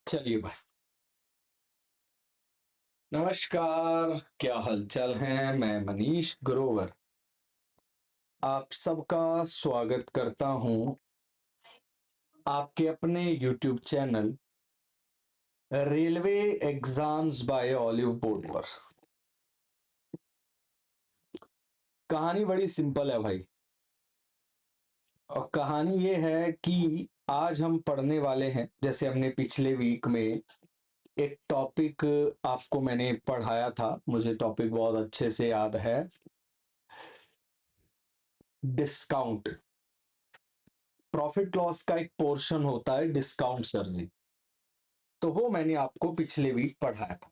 चलिए भाई। नमस्कार, क्या हालचाल है। मैं मनीष ग्रोवर आप सबका स्वागत करता हूं आपके अपने YouTube channel railway exams by Oliveboard पर। कहानी बड़ी सिंपल है भाई, और कहानी ये है कि आज हम पढ़ने वाले हैं, जैसे हमने पिछले वीक में एक टॉपिक आपको मैंने पढ़ाया था, मुझे टॉपिक बहुत अच्छे से याद है। डिस्काउंट, प्रॉफिट लॉस का एक पोर्शन होता है डिस्काउंट सर्जी, तो वो मैंने आपको पिछले वीक पढ़ाया था।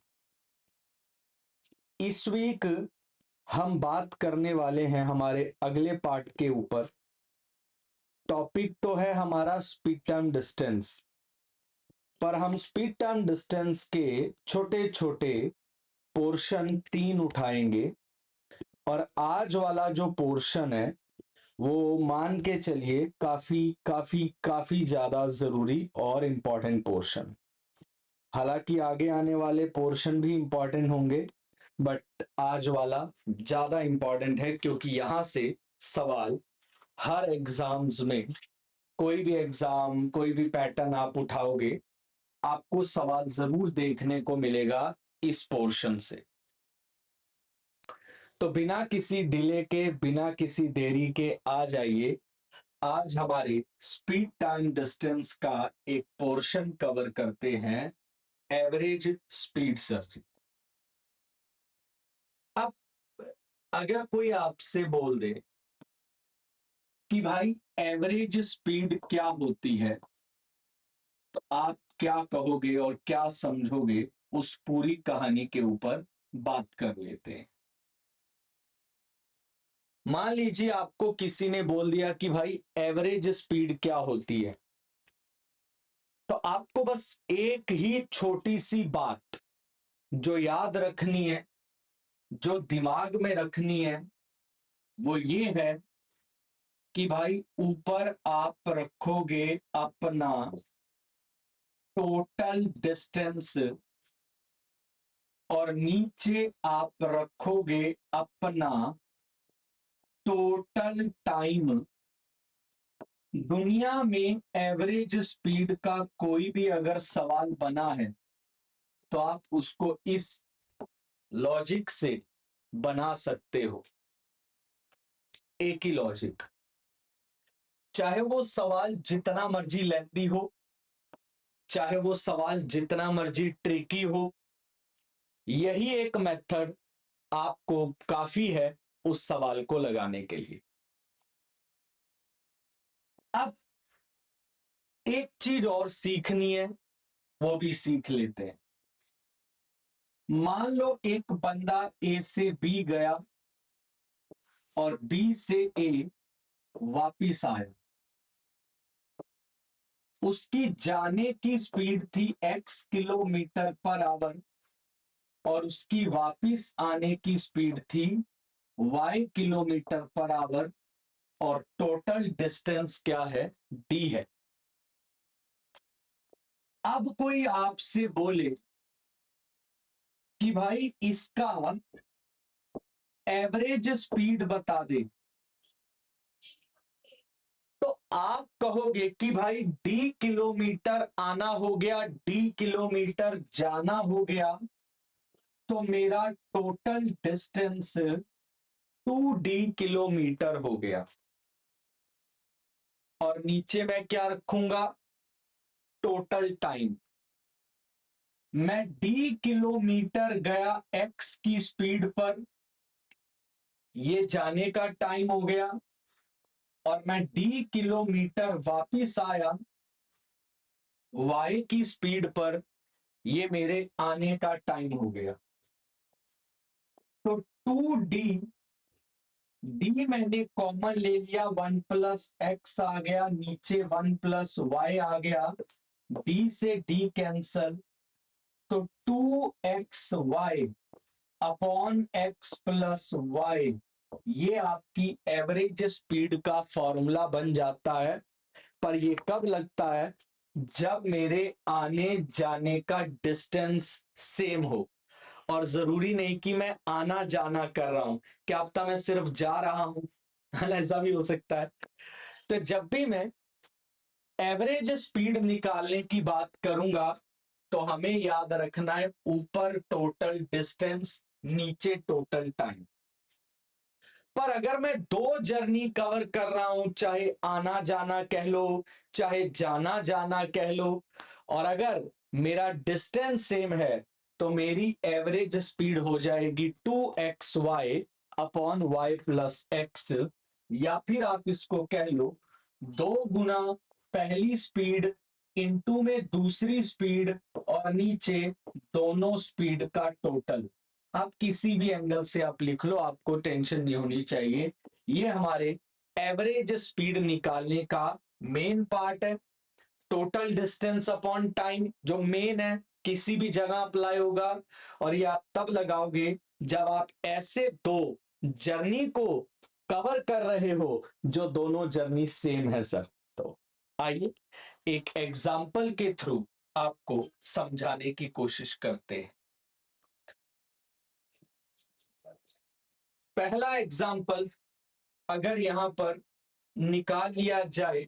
इस वीक हम बात करने वाले हैं हमारे अगले पार्ट के ऊपर। टॉपिक तो है हमारा स्पीड टाइम डिस्टेंस, पर हम स्पीड टाइम डिस्टेंस के छोटे छोटे पोर्शन 3 उठाएंगे। और आज वाला जो पोर्शन है वो मान के चलिए काफी काफी काफी ज्यादा जरूरी और इंपॉर्टेंट पोर्शन। हालांकि आगे आने वाले पोर्शन भी इंपॉर्टेंट होंगे, बट आज वाला ज्यादा इंपॉर्टेंट है, क्योंकि यहां से सवाल हर एग्जाम्स में, कोई भी एग्जाम कोई भी पैटर्न आप उठाओगे, आपको सवाल जरूर देखने को मिलेगा इस पोर्शन से। तो बिना किसी डिले के, बिना किसी देरी के आ जाइए। आज हमारी स्पीड टाइम डिस्टेंस का एक पोर्शन कवर करते हैं, एवरेज स्पीड सर्च। अब अगर कोई आपसे बोल दे कि भाई एवरेज स्पीड क्या होती है, तो आप क्या कहोगे और क्या समझोगे, उस पूरी कहानी के ऊपर बात कर लेते हैं। मान लीजिए आपको किसी ने बोल दिया कि भाई एवरेज स्पीड क्या होती है, तो आपको बस एक ही छोटी सी बात जो याद रखनी है, जो दिमाग में रखनी है, वो ये है कि भाई ऊपर आप रखोगे अपना टोटल डिस्टेंस और नीचे आप रखोगे अपना टोटल टाइम। दुनिया में एवरेज स्पीड का कोई भी अगर सवाल बना है, तो आप उसको इस लॉजिक से बना सकते हो। एक ही लॉजिक, चाहे वो सवाल जितना मर्जी लेंथी हो, चाहे वो सवाल जितना मर्जी ट्रिकी हो, यही एक मेथड आपको काफी है उस सवाल को लगाने के लिए। अब एक चीज और सीखनी है, वो भी सीख लेते हैं। मान लो एक बंदा ए से बी गया और बी से ए वापिस आया। उसकी जाने की स्पीड थी x किलोमीटर पर आवर और उसकी वापिस आने की स्पीड थी y किलोमीटर पर आवर, और टोटल डिस्टेंस क्या है, d है। अब कोई आपसे बोले कि भाई इसका एवरेज स्पीड बता दे, तो आप कहोगे कि भाई d किलोमीटर आना हो गया, d किलोमीटर जाना हो गया, तो मेरा टोटल डिस्टेंस 2d किलोमीटर हो गया। और नीचे मैं क्या रखूंगा, टोटल टाइम। मैं d किलोमीटर गया x की स्पीड पर, ये जाने का टाइम हो गया, और मैं d किलोमीटर वापिस आया y की स्पीड पर, ये मेरे आने का टाइम हो गया। तो 2d, d मैंने कॉमन ले लिया, 1 प्लस एक्स आ गया, नीचे 1 प्लस वाई आ गया, d से d कैंसल, तो 2xy upon x plus Y, ये आपकी एवरेज स्पीड का फॉर्मूला बन जाता है। पर ये कब लगता है, जब मेरे आने जाने का डिस्टेंस सेम हो, और जरूरी नहीं कि मैं आना जाना कर रहा हूं, क्या पता मैं सिर्फ जा रहा हूं, ऐसा भी हो सकता है। तो जब भी मैं एवरेज स्पीड निकालने की बात करूंगा तो हमें याद रखना है ऊपर टोटल डिस्टेंस, नीचे टोटल टाइम। पर अगर मैं दो जर्नी कवर कर रहा हूं, चाहे आना जाना कह लो, चाहे जाना जाना कह लो, और अगर मेरा डिस्टेंस सेम है, तो मेरी एवरेज स्पीड हो जाएगी 2xy upon y plus x, या फिर आप इसको कह लो 2 गुना पहली स्पीड इनटू में दूसरी स्पीड, और नीचे दोनों स्पीड का टोटल। आप किसी भी एंगल से आप लिख लो, आपको टेंशन नहीं होनी चाहिए। ये हमारे एवरेज स्पीड निकालने का मेन पार्ट है। टोटल डिस्टेंस अपॉन टाइम जो मेन है, किसी भी जगह अप्लाई होगा, और ये आप तब लगाओगे जब आप ऐसे दो जर्नी को कवर कर रहे हो जो दोनों जर्नी सेम है सर। तो आइए एक एग्जाम्पल के थ्रू आपको समझाने की कोशिश करते हैं। पहला एग्जाम्पल अगर यहां पर निकाल लिया जाए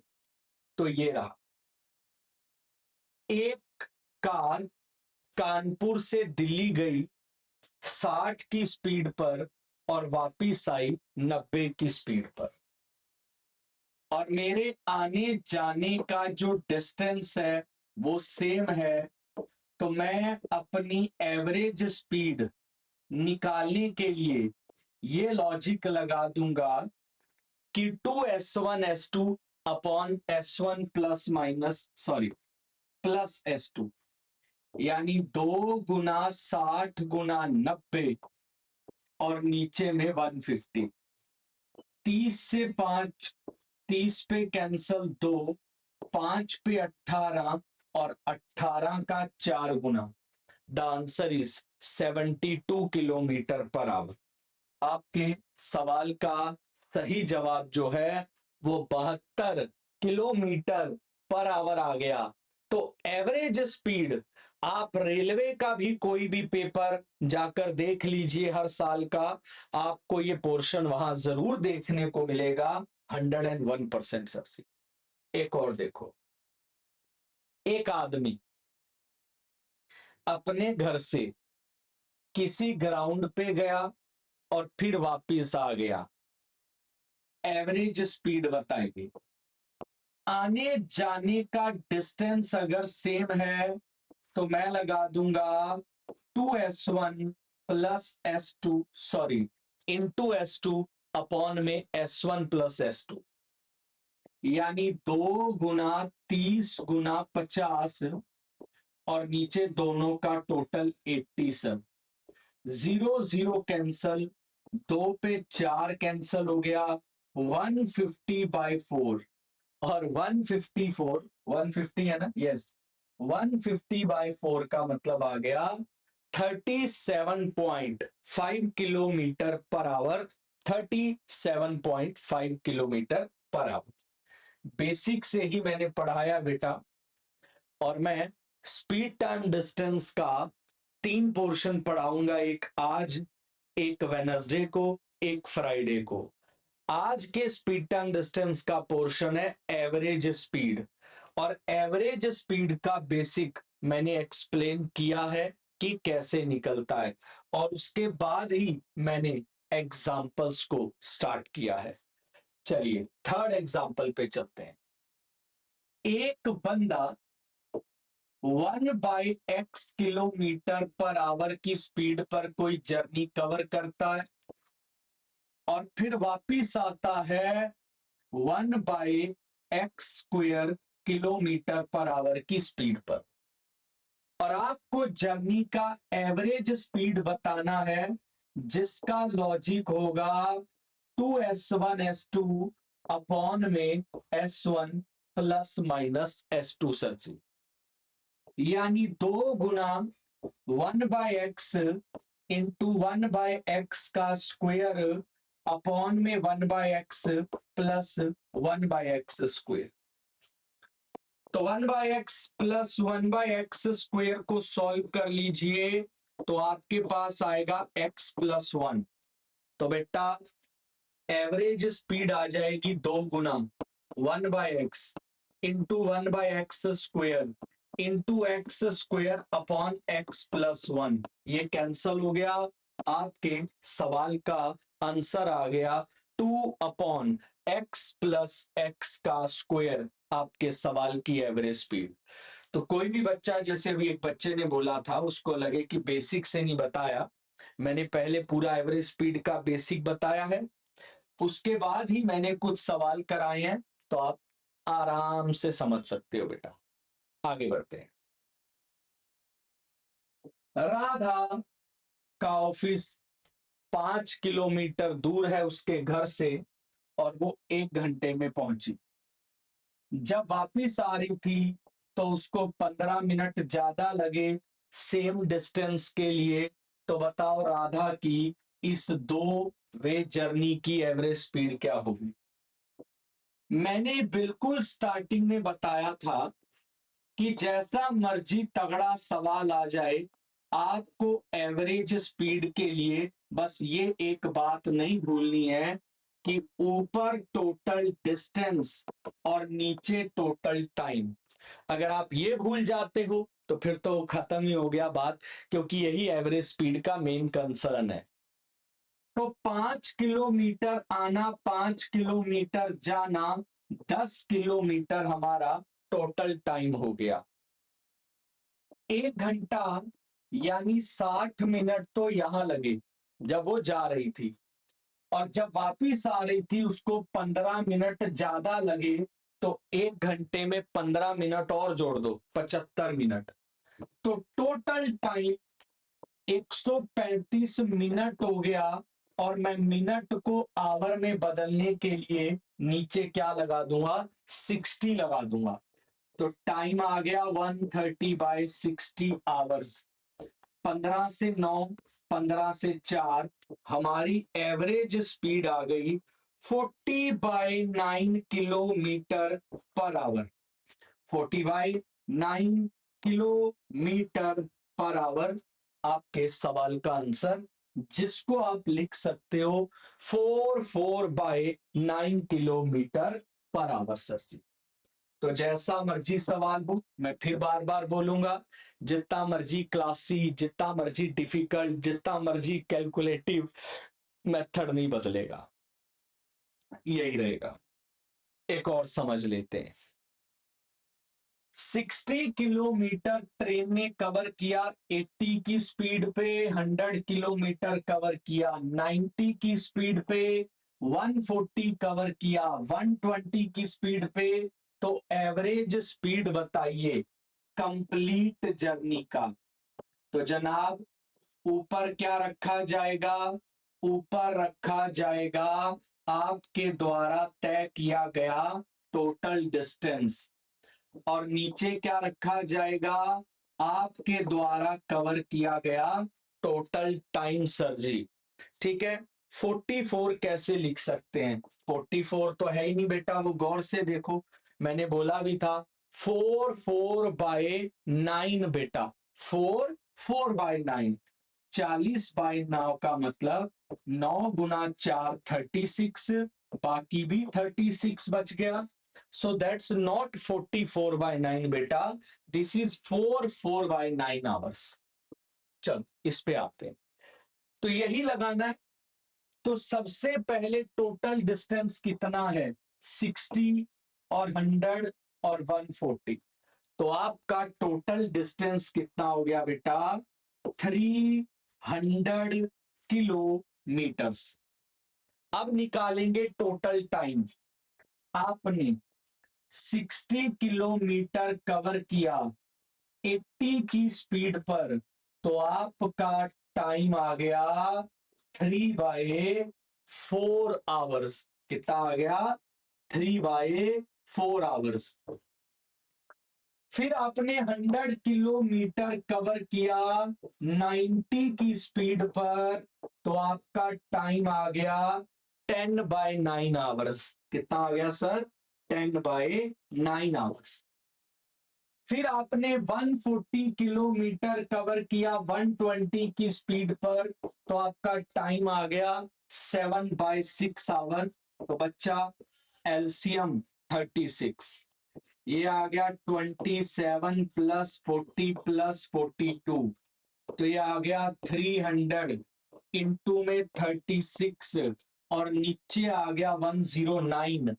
तो ये रहा। एक कार कानपुर से दिल्ली गई 60 की स्पीड पर और वापिस आई 90 की स्पीड पर, और मेरे आने जाने का जो डिस्टेंस है वो सेम है। तो मैं अपनी एवरेज स्पीड निकालने के लिए ये लॉजिक लगा दूंगा कि 2s1s2 upon s1 plus minus sorry plus s2, यानी 2 गुना 60 गुना 90, और नीचे में 150। 30 से 5, 30 पे कैंसल 2, 5 पे 18, और 18 का 4 गुना। The answer is 72 kilometre per hour. आपके सवाल का सही जवाब जो है वो 72 किलोमीटर पर आवर आ गया। तो एवरेज स्पीड, आप रेलवे का भी कोई भी पेपर जाकर देख लीजिए हर साल का, आपको ये पोर्शन वहां जरूर देखने को मिलेगा। 101% सर। एक और देखो, एक आदमी अपने घर से किसी ग्राउंड पे गया और फिर वापिस आ गया, एवरेज स्पीड बताएंगे। आने जाने का डिस्टेंस अगर सेम है तो मैं लगा दूंगा 2s1 plus s2 sorry into s2 upon में s1 प्लस s2, यानी 2 गुना 30 गुना 50, और नीचे दोनों का टोटल 87। 0 0 कैंसल, 2 पे 4 कैंसल हो गया, 150/4, और 150 है ना, यस, 150/4 का मतलब आ गया 37.5 kilometre per our. 37.5 kilometre per our basic से ही मैंने पढ़ाया बेटा। और मैं स्पीड टाइम डिस्टेंस का 3 पोर्शन पढ़ाऊंगा, एक आज, एक वेनसडे को, एक फ्राइडे को। आज के स्पीड टाइम डिस्टेंस का पोर्शन है एवरेज स्पीड, और एवरेज स्पीड का बेसिक मैंने एक्सप्लेन किया है कि कैसे निकलता है, और उसके बाद ही मैंने एग्जाम्पल्स को स्टार्ट किया है। चलिए थर्ड एग्जाम्पल पे चलते हैं। एक बंदा 1/x किलोमीटर पर आवर की स्पीड पर कोई जर्नी कवर करता है, और फिर वापिस आता है 1/x² किलोमीटर पर आवर की स्पीड पर, और आपको जर्नी का एवरेज स्पीड बताना है, जिसका लॉजिक होगा 2s1s2 अपॉन में s1 plus minus s2 sir जी, यानी 2 गुना 1/x इंटू 1/x का स्क्वायर अपॉन में 1/x प्लस 1/x स्क्वायर। तो 1/x प्लस 1/x² को सॉल्व कर लीजिए तो आपके पास आएगा x प्लस 1। तो बेटा एवरेज स्पीड आ जाएगी 2 गुना 1/x into 1/x² into x² upon x plus 1। ये कैंसल हो गया, आपके सवाल का आंसर आ गया 2/x प्लस x का स्क्वायर, आपके सवाल की एवरेज स्पीड। तो कोई भी बच्चा, जैसे अभी एक बच्चे ने बोला था, उसको लगे कि बेसिक से नहीं बताया, मैंने पहले पूरा एवरेज स्पीड का बेसिक बताया है, उसके बाद ही मैंने कुछ सवाल कराए हैं, तो आप आराम से समझ सकते हो बेटा। आगे बढ़ते हैं। राधा का ऑफिस 5 किलोमीटर दूर है उसके घर से और वो 1 घंटे में पहुंची। जब वापिस आ रही थी तो उसको 15 मिनट ज्यादा लगे सेम डिस्टेंस के लिए। तो बताओ राधा की इस 2 वे जर्नी की एवरेज स्पीड क्या होगी। मैंने बिल्कुल स्टार्टिंग में बताया था कि जैसा मर्जी तगड़ा सवाल आ जाए, आपको एवरेज स्पीड के लिए बस ये एक बात नहीं भूलनी है कि ऊपर टोटल डिस्टेंस और नीचे टोटल टाइम। अगर आप ये भूल जाते हो तो फिर तो खत्म ही हो गया बात, क्योंकि यही एवरेज स्पीड का मेन कंसर्न है। तो 5 किलोमीटर आना, 5 किलोमीटर जाना, 10 किलोमीटर हमारा टोटल टाइम हो गया। 1 घंटा यानी 60 मिनट तो यहां लगे जब वो जा रही थी, और जब वापिस आ रही थी उसको 15 मिनट ज्यादा लगे। तो 1 घंटे में 15 मिनट और जोड़ दो, 75 मिनट। तो टोटल टाइम 135 मिनट हो गया। और मैं मिनट को आवर में बदलने के लिए नीचे क्या लगा दूंगा, 60 लगा दूंगा। तो टाइम आ गया 130/60 आवर्स। 15 से 9, 15 से 4, हमारी एवरेज स्पीड आ गई 40/9 kilometre per our. 40/9 kilometre per hour आपके सवाल का आंसर, जिसको आप लिख सकते हो 44/9 kilometre per hour sir ji. तो जैसा मर्जी सवाल हो, मैं फिर बार बार बोलूंगा, जितना मर्जी क्लासी, जितना मर्जी डिफिकल्ट, जितना मर्जी कैलकुलेटिव, मेथड नहीं बदलेगा, यही रहेगा। एक और समझ लेते हैं। 60 किलोमीटर ट्रेन ने कवर किया 80 की स्पीड पे, 100 किलोमीटर कवर किया 90 की स्पीड पे, 140 कवर किया 120 की स्पीड पे। तो एवरेज स्पीड बताइए कंप्लीट जर्नी का। तो जनाब ऊपर क्या रखा जाएगा, ऊपर रखा जाएगा आपके द्वारा तय किया गया टोटल डिस्टेंस, और नीचे क्या रखा जाएगा, आपके द्वारा कवर किया गया टोटल टाइम सर जी। ठीक है। 44 कैसे लिख सकते हैं, 44 तो है ही नहीं बेटा, वो गौर से देखो, मैंने बोला भी था 4/9 बेटा, 4/9। 40/9 का मतलब 9 × 4 36, बाकी भी 36 बच गया। सो दैट्स नॉट 44/9 बेटा, दिस इज 4/9 आवर्स। चलो इस पे आते हैं, तो यही लगाना है। तो सबसे पहले टोटल डिस्टेंस कितना है, 60 और 100 और 140। तो आपका टोटल डिस्टेंस कितना हो गया बेटा, 300 किलोमीटर्स। अब निकालेंगे टोटल टाइम। आपने 60 किलोमीटर कवर किया 80 की स्पीड पर, तो आपका टाइम आ गया 3/4 आवर्स। कितना आ गया, 3/4 आवर्स। फिर आपने 100 किलोमीटर कवर किया 90 की स्पीड पर, तो आपका टाइम आ गया 10/9 आवर्स। कितना आ गया सर, 10/9 आवर्स। फिर आपने 140 किलोमीटर कवर किया 120 की स्पीड पर, तो आपका टाइम आ गया 7/6 आवर। तो बच्चा एलसीएम 36, ये आ गया 27 प्लस 40 प्लस 42, तो ये आ गया 300 इंटू में 36, और नीचे आ गया 109,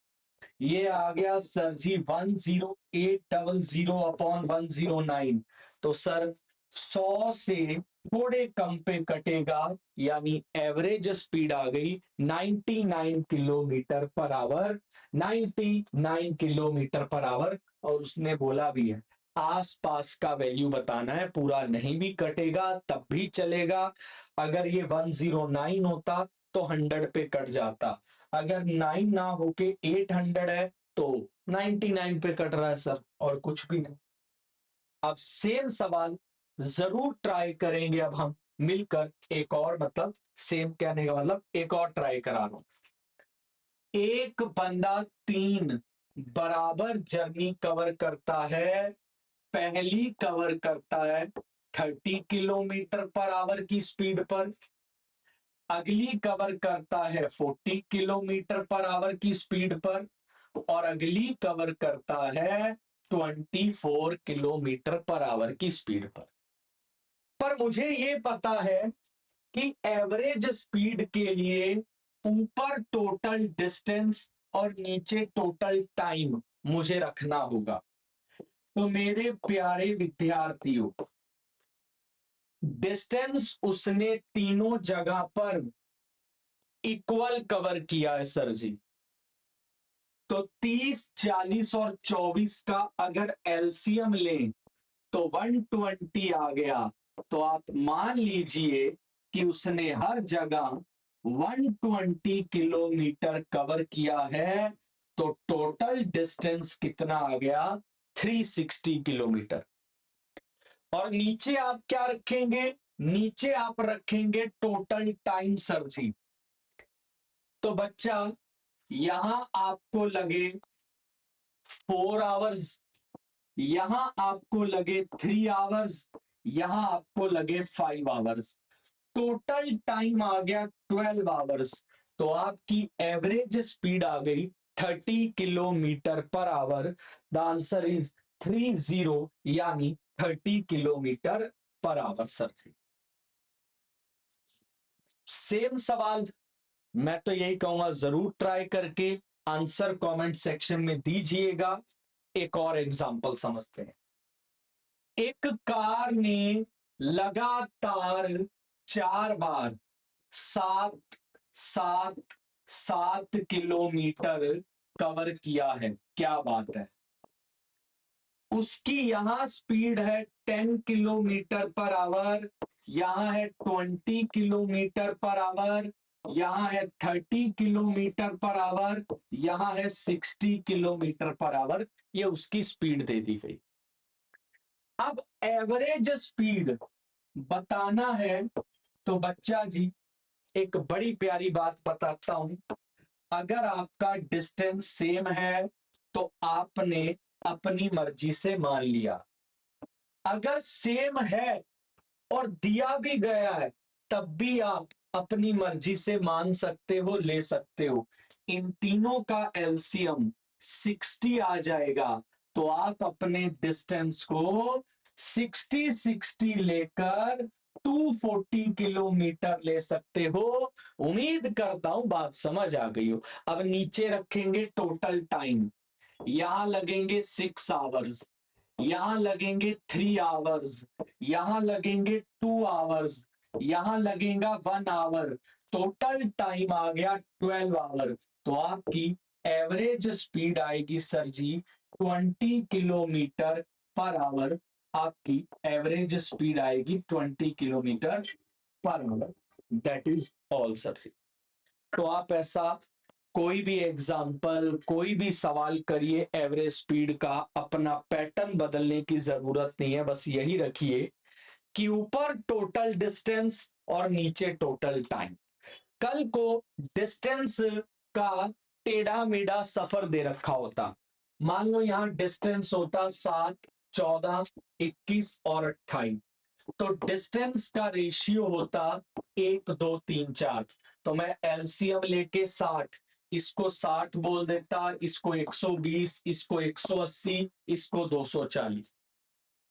ये आ गया सर जी 10800 अपॉन 109। तो सर 100 से थोड़े कम पे कटेगा, यानी एवरेज स्पीड आ गई 99 kilometre per our, 99 kilometre per our. और उसने बोला भी है आसपास का वैल्यू बताना है, पूरा नहीं भी कटेगा तब भी चलेगा। अगर ये 109 होता तो 100 पे कट जाता, अगर 9 ना होके 800 है तो 99 पे कट रहा है सर, और कुछ भी नहीं। अब सेम सवाल जरूर ट्राई करेंगे अब हम मिलकर, एक और मतलब सेम कहने का मतलब एक और ट्राई करा रहा हूं। एक बंदा 3 बराबर जर्नी कवर करता है, पहली कवर करता है 30 किलोमीटर पर आवर की स्पीड पर, अगली कवर करता है 40 किलोमीटर पर आवर की स्पीड पर, और अगली कवर करता है 24 किलोमीटर पर आवर की स्पीड पर मुझे ये पता है कि एवरेज स्पीड के लिए ऊपर टोटल डिस्टेंस और नीचे टोटल टाइम मुझे रखना होगा। तो मेरे प्यारे विद्यार्थियों, डिस्टेंस उसने तीनों जगह पर इक्वल कवर किया है सर जी। तो 30, 40 और 24 का अगर एलसीएम लें तो 120 आ गया। तो आप मान लीजिए कि उसने हर जगह 120 किलोमीटर कवर किया है, तो टोटल डिस्टेंस कितना आ गया 360 किलोमीटर। और नीचे आप क्या रखेंगे, नीचे आप रखेंगे टोटल टाइम सर जी। तो बच्चा यहां आपको लगे 4 आवर्स, यहां आपको लगे 3 आवर्स, यहां आपको लगे 5 आवर्स, टोटल टाइम आ गया 12 आवर्स। तो आपकी एवरेज स्पीड आ गई 30 kilometre per our. The answer is 30, यानी 30 kilometre per hour sir. Same सवाल मैं तो यही कहूंगा जरूर ट्राई करके आंसर कमेंट सेक्शन में दीजिएगा। एक और एग्जांपल समझते हैं। एक कार ने लगातार 4 बार 7 कवर किया है, क्या बात है। उसकी यहां स्पीड है 10 किलोमीटर पर आवर, यहां है 20 किलोमीटर पर आवर, यहां है 30 किलोमीटर पर आवर, यहां है 60 किलोमीटर पर आवर। ये उसकी स्पीड दे दी गई। अब एवरेज स्पीड बताना है। तो बच्चा जी एक बड़ी प्यारी बात बताता हूं, अगर आपका डिस्टेंस सेम है तो आपने अपनी मर्जी से मान लिया, अगर सेम है और दिया भी गया है तब भी आप अपनी मर्जी से मान सकते हो, ले सकते हो। इन तीनों का एलसीएम 60 आ जाएगा, तो आप अपने डिस्टेंस को 60 लेकर 240 किलोमीटर ले सकते हो। उम्मीद करता हूं बात समझ आ गई हो। अब नीचे रखेंगे टोटल टाइम, यहां लगेंगे 6 आवर्स, यहां लगेंगे 3 आवर्स, यहां लगेंगे 2 आवर्स, यहां लगेगा 1 आवर, टोटल टाइम आ गया 12 आवर। तो आपकी एवरेज स्पीड आएगी sir ji 20 kilometre per hour. आपकी एवरेज स्पीड आएगी 20 kilometre per hour. That is all sir ji. तो आप ऐसा कोई भी एग्जाम्पल, कोई भी सवाल करिए एवरेज स्पीड का, अपना पैटर्न बदलने की जरूरत नहीं है। बस यही रखिए कि ऊपर टोटल डिस्टेंस और नीचे टोटल टाइम। कल को डिस्टेंस का टेढ़ा मेढ़ा सफर दे रखा होता, मान लो यहां डिस्टेंस होता 7, 14, 21 और 28। तो डिस्टेंस का रेशियो होता 1 2 3 4। तो मैं एलसीएम लेके 60, इसको 60 बोल देता, इसको 120, इसको 180, इसको 240।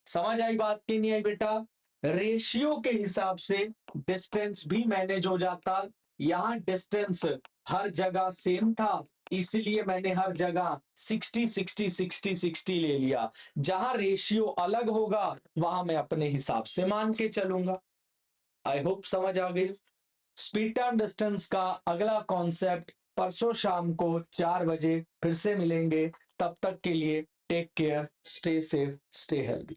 समझ आई बात की नहीं आई बेटा? रेशियो के हिसाब से डिस्टेंस भी मैनेज हो जाता। यहां डिस्टेंस हर जगह सेम था, इसलिए मैंने हर जगह 60 60 60 60 ले लिया। जहां रेशियो अलग होगा वहां मैं अपने हिसाब से मान के चलूंगा। आई होप समझ आ गई। स्पीड टाइम डिस्टेंस का अगला कॉन्सेप्ट परसों शाम को 4 बजे फिर से मिलेंगे। तब तक के लिए take care, stay safe, stay healthy.